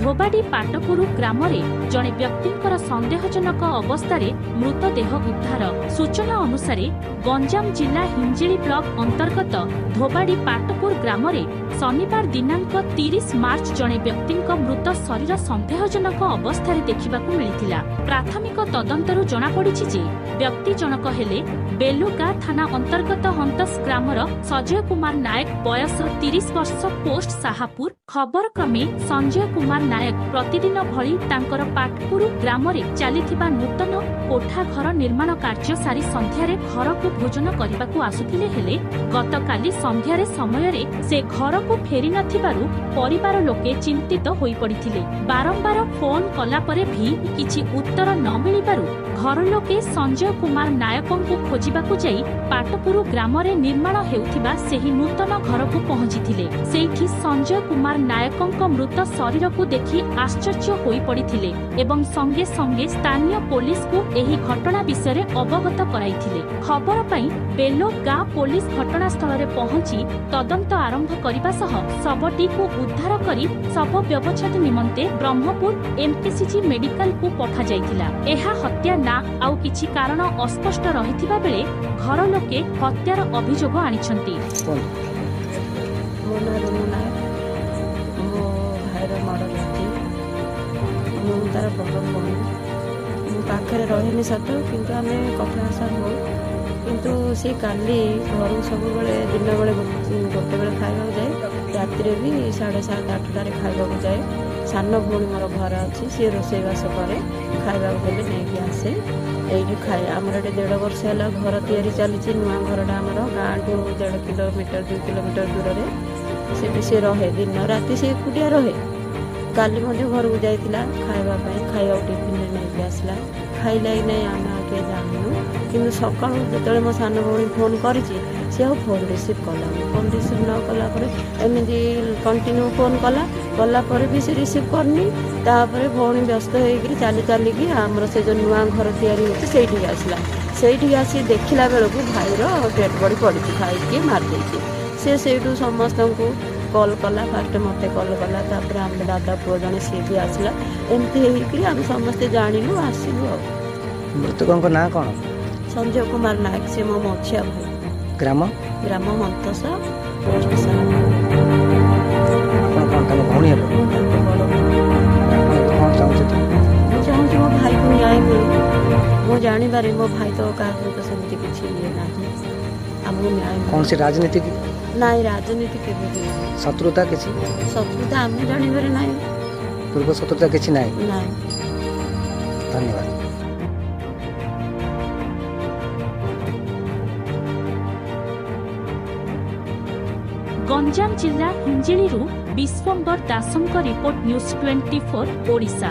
धोबाडी पाटपुरु ग्राम जड़े व्यक्तिंकर संदेहजनक अवस्था मृतदेह उद्धार। सूचना अनुसार गंजाम जिला हिंजिली ब्लॉक अंतर्गत धोबाडी पाटपुर ग्राम शनिवार दिनांक 30 मार्च जड़े व्यक्ति मृत शरीर संदेहजनक अवस्था देखा मिलता। प्राथमिक तदंतरू जनापड़ी जे व्यक्ति जनक हेले बेलुगा थाना अंतर्गत हंतस ग्रामर सजय कुमार नायक बयस 30 वर्ष पोस्ट साहापुर। खबर क्रमे संजय कुमार नायक प्रतिदिन भली तांकर पाटपुरु ग्राम चलीथिबा नूतन कोठा घर निर्माण कार्य सारी संध्यारे घर को भोजन करने को आसुथिले हेले गतकाली संध्यारे समय से घर को फेरी नथिबारु परिवार लोके चिंतित होई पड़िथिले। बारंबार फोन कला परे भी किछि उत्तर न मिलिबारु घर लोके संजय कुमार नायकों को खोजिबाकु जाई पाटपुरु ग्राम निर्माण हेउथिबा सेही नूतन घर को पहुंचीथिले। सेठी संजय कुमार नायकों मृत शरीर को देखि आश्चर्य होई पड़िथिले एवं संगे संगे स्थानीय पुलिस को एही घटना विषय रे अवगत कराइथिले। खबर पाई बेलो गाँ पुलिस घटनास्थल रे पहुंची तदंत आरंभ करबा सह शवटी को उद्धार करी शव व्यवच्छेद निमंते ब्रह्मपुर एमकेसीजी मेडिकल को पठा जाइथिला। एहा हत्या ना आउ किछि कारण अस्पष्ट रहिथिबा बेले घर लोके हत्यार अभियोग आनिछंती। तार बड़ भौणी पाखे रही सत कि आम कथाभाषा हो किंतु सी काली घर सब दिन बेले गोटे बेले खावा जाए राति भी 7:30 8टार खावा जाए। सान भौणी मोर घर अच्छी सी रोषेईबास करे खावा देले नहीं आसे ये खाए। आमर ये 1.5 वर्ष है घर तैयारी चली नुआ घरटा आमर गाँ ठू 1.5 किलोमीटर 2 किलोमीटर दूर से सी रहे दिन राति से एकुटिया रहे। काली घर को जाइला खावा टिफिन नहीं आसला खाइला कि नहीं आम आगे जानू कि सका जो मो सान भौणी फोन कर फोन रिसीव कला फोन रिसीव न कलापर एमती कंटिन्यू फोन कलापर भी से रिसीव करनी। तापर भौणी व्यस्त होकर चली चलिकी आमर से जो नुआ घर तैयारी होती से आसला से आसी देखला बेलू भाईर डेड बॉडी पड़ी खाई मारदे से समस्त को कॉल कला फास्ट मत कॉल कला तापर आम दादा पुओ जने सी भी आसला एमती आम समस्ते जानलु आसलु। मृतकों ना कौन? संजय कुमार नायक से मो मछिया भाई। ग्राम ग्राम हंतस चाहूँ मो भाई को न्याय मिलू। मो जानवर मो भाई तो क्या सहित सेमती किसी ना आमको न्याय कौन सी राजनीति नाई राजनीति के शत्रुता किसी शत्रुता आम जानवर ना पूर्व शत्रुता किसी ना। धन्यवाद। गंजाम जिला हिंजिली विश्वम्बर दासंक रिपोर्ट न्यूज 24 ओडिशा।